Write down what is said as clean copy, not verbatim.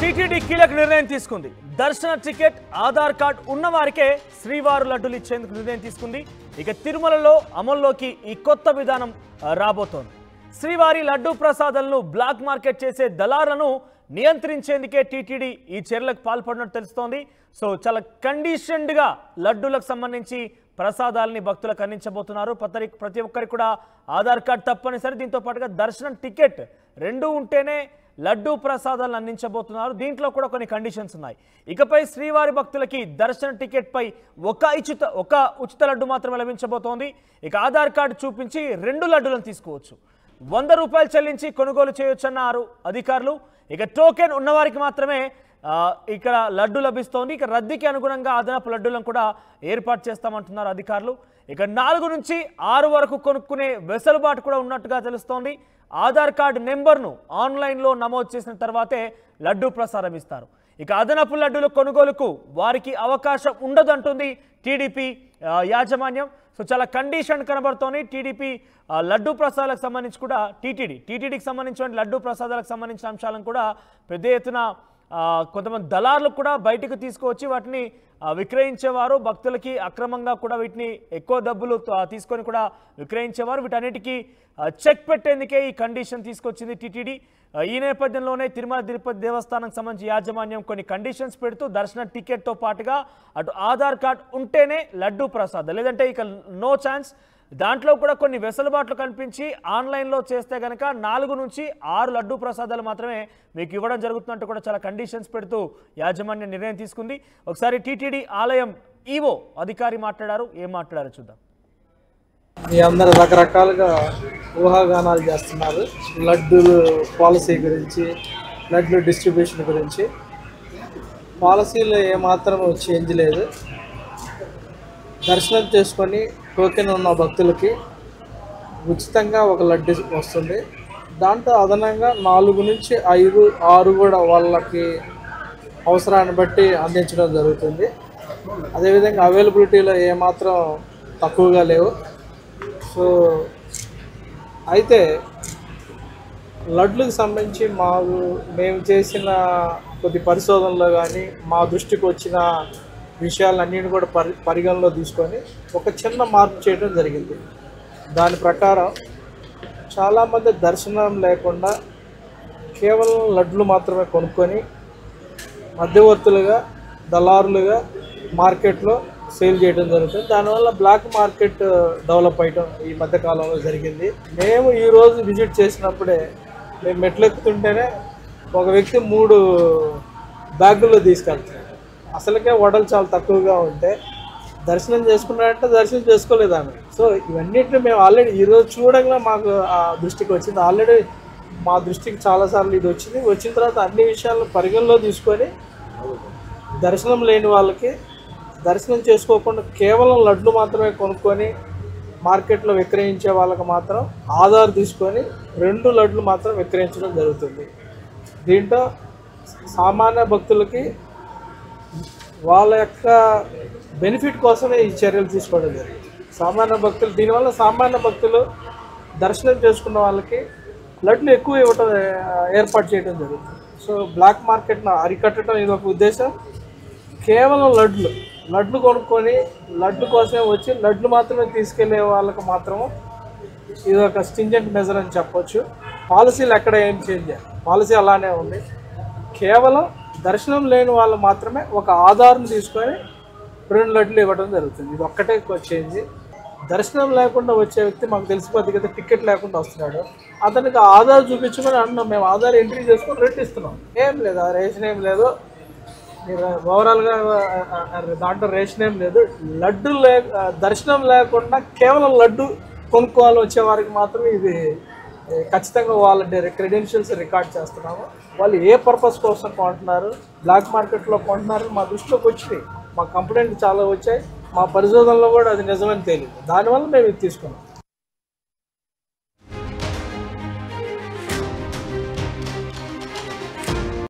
TTD కీలక నిర్ణయం తీసుకుంది. దర్శన టికెట్ ఆధార్ కార్డ్ ఉన్నవారికే శ్రీవారి లడ్డూలు ఇచ్చేందుకు నిర్ణయం తీసుకుంది. ఇక తిరుమలలో అమల్లోకి ఈ కొత్త విధానం రాబోతోంది. శ్రీవారి లడ్డూ ప్రసాదాలను బ్లాక్ మార్కెట్ చేసే దళారులను నియంత్రించేందుకే టీటీడీ ఈ చర్యలకు పాల్పడినట్టు తెలుస్తోంది. సో చాలా కండిషన్డ్గా లడ్డూలకు సంబంధించి ప్రసాదాలని భక్తులకు అందించబోతున్నారు. ప్రతి ఒక్కరికి కూడా ఆధార్ కార్డ్ తప్పనిసరి. దీంతో పాటుగా దర్శనం టికెట్ రెండు ఉంటేనే లడ్డూ ప్రసాదాలను అందించబోతున్నారు. దీంట్లో కూడా కొన్ని కండిషన్స్ ఉన్నాయి. ఇకపై శ్రీవారి భక్తులకి దర్శన టికెట్ పై ఒక ఉచిత లడ్డు మాత్రమే లభించబోతోంది. ఇక ఆధార్ కార్డు చూపించి 2 లడ్డూలను తీసుకోవచ్చు. 100 రూపాయలు చెల్లించి కొనుగోలు చేయొచ్చన్నారు అధికారులు. ఇక టోకెన్ ఉన్నవారికి మాత్రమే ఇక్కడ లడ్డు లభిస్తోంది. ఇక రద్దీకి అనుగుణంగా అదనపు లడ్డూలను కూడా ఏర్పాటు చేస్తామంటున్నారు అధికారులు. ఇక 4 నుంచి 6 వరకు కొనుక్కునే వెసులుబాటు కూడా ఉన్నట్టుగా తెలుస్తోంది. ఆధార్ కార్డు నెంబర్ను ఆన్లైన్లో నమోదు చేసిన తర్వాతే లడ్డూ ప్రసాదం ఇస్తారు. ఇక అదనపు లడ్డూల కొనుగోలుకు వారికి అవకాశం ఉండదంటుంది టీడీపీ యాజమాన్యం. సో చాలా కండిషన్ కనబడుతోంది. టీడీపీ లడ్డూ ప్రసాదాలకు సంబంధించి కూడా టీటీడీకి సంబంధించిన లడ్డూ ప్రసాదాలకు సంబంధించిన అంశాలను కూడా పెద్ద ఎత్తున కొంతమంది దళారులు కూడా బయటకు తీసుకువచ్చి వాటిని విక్రయించేవారు. భక్తులకి అక్రమంగా కూడా వీటిని ఎక్కువ డబ్బులు తీసుకొని కూడా విక్రయించేవారు. వీటన్నిటికీ చెక్ పెట్టేందుకే ఈ కండిషన్ తీసుకొచ్చింది టీటీడీ. ఈ నేపథ్యంలోనే తిరుమల తిరుపతి దేవస్థానానికి సంబంధించి యాజమాన్యం కొన్ని కండిషన్స్ పెడుతూ దర్శన టికెట్తో పాటుగా అటు ఆధార్ కార్డ్ ఉంటేనే లడ్డూ ప్రసాదం, లేదంటే ఇక నో ఛాన్స్. దాంట్లో కూడా కొన్ని వెసులుబాట్లు కనిపించి ఆన్లైన్లో చేస్తే కనుక 4 నుంచి 6 లడ్డూ ప్రసాదాలు మాత్రమే మీకు ఇవ్వడం జరుగుతున్నట్టు కూడా చాలా కండిషన్స్ పెడుతూ యాజమాన్యం నిర్ణయం తీసుకుంది. ఒకసారి టీటీడీ ఆలయం ఈవో అధికారి మాట్లాడారు. ఏం మాట్లాడారు చూద్దాం. మీ అందరూ రకరకాలుగా ఊహాగానాలు చేస్తున్నారు. లడ్డూలు పాలసీ గురించి, లడ్డూ డిస్ట్రిబ్యూషన్ గురించి. పాలసీలో ఏమాత్రం చేంజ్ లేదు. దర్శనం చేసుకొని టోకెన్ ఉన్న భక్తులకి ఉచితంగా ఒక లడ్డు వస్తుంది. దాంట్లో అదనంగా 4 నుంచి 5, 6 కూడా వాళ్ళకి అవసరాన్ని బట్టి అందించడం జరుగుతుంది. అదేవిధంగా అవైలబిలిటీలో ఏమాత్రం తక్కువగా లేవు. సో అయితే లడ్లకు సంబంధించి మేము చేసిన కొద్ది పరిశోధనలో కానీ మా దృష్టికి వచ్చిన విషయాలన్నింటినీ కూడా పరిగణలో తీసుకొని ఒక చిన్న మార్పు చేయడం జరిగింది. దాని ప్రకారం చాలామంది దర్శనం లేకుండా కేవలం లడ్లు మాత్రమే కొనుక్కొని మధ్యవర్తులుగా దళారులుగా మార్కెట్లో సేల్ చేయడం జరుగుతుంది. దానివల్ల బ్లాక్ మార్కెట్ డెవలప్ అయ్యడం ఈ మధ్యకాలంలో జరిగింది. మేము ఈరోజు విజిట్ చేసినప్పుడే మేము మెట్లెక్కుతుంటేనే ఒక వ్యక్తి 3 బ్యాగుల్లో తీసుకెళ్తారు. అసలుకే వడలు చాలా తక్కువగా ఉంటే దర్శనం చేసుకున్నారంటే దర్శనం చేసుకోలేదు ఆమె. సో ఇవన్నిటిని మేము ఆల్రెడీ ఈరోజు చూడంగా మాకు ఆ దృష్టికి వచ్చింది. ఆల్రెడీ మా దృష్టికి చాలాసార్లు ఇది వచ్చింది. వచ్చిన తర్వాత అన్ని విషయాలను పరిగణలో తీసుకొని దర్శనం లేని వాళ్ళకి దర్శనం చేసుకోకుండా కేవలం లడ్లు మాత్రమే కొనుక్కొని మార్కెట్లో విక్రయించే వాళ్ళకి మాత్రం ఆధార్ తీసుకొని 2 లడ్లు మాత్రం విక్రయించడం జరుగుతుంది. దీంట్లో సామాన్య భక్తులకి వాళ్ళ యొక్క బెనిఫిట్ కోసమే ఈ చర్యలు తీసుకోవడం జరిగింది. దీనివల్ల సామాన్య భక్తులు దర్శనం చేసుకున్న వాళ్ళకి లడ్లు ఎక్కువ ఇవ్వటం ఏర్పాటు చేయడం జరుగుతుంది. సో బ్లాక్ మార్కెట్ను అరికట్టడం ఇది ఒక ఉద్దేశం. కేవలం లడ్లు కొనుక్కొని లడ్లు కోసమే వచ్చి లడ్లు మాత్రమే తీసుకెళ్లే వాళ్ళకి మాత్రము ఇది ఒక స్టింజెంట్ మెజర్ అని చెప్పొచ్చు. పాలసీలు ఎక్కడ ఏం చేంజ్, పాలసీ అలానే ఉంది. కేవలం దర్శనం లేని వాళ్ళు మాత్రమే ఒక ఆధార్ను తీసుకొని 2 లడ్లు ఇవ్వడం జరుగుతుంది. ఇది ఒక్కటే చేంజ్. దర్శనం లేకుండా వచ్చే వ్యక్తి మాకు తెలిసిపోద్ది కదా, టికెట్ లేకుండా వస్తున్నాడు, అతనికి ఆధార్ చూపించుకొని అంటున్నాం. మేము ఆధార్ ఎంట్రీ చేసుకొని రేట్ ఇస్తున్నాం. ఏం లేదు, ఆ రేషన్ ఏం లేదు. ఓవరాల్గా దాంట్లో రేషన్ ఏం లేదు. దర్శనం లేకుండా కేవలం లడ్డు కొనుక్కోవాలి వచ్చే వారికి మాత్రమే ఇది ఖచ్చితంగా వాళ్ళ క్రెడెన్షియల్స్ రికార్డ్ చేస్తున్నాము. వాళ్ళు ఏ పర్పస్ కోసం కొంటున్నారు, బ్లాక్ మార్కెట్లో కొంటున్నారు మా దృష్టిలోకి వచ్చినాయి. మా కంప్లైంట్ చాలా వచ్చాయి. మా పరిశోధనలో కూడా అది నిజమని తేలింది. దానివల్ల మేము ఇది తీసుకున్నాం.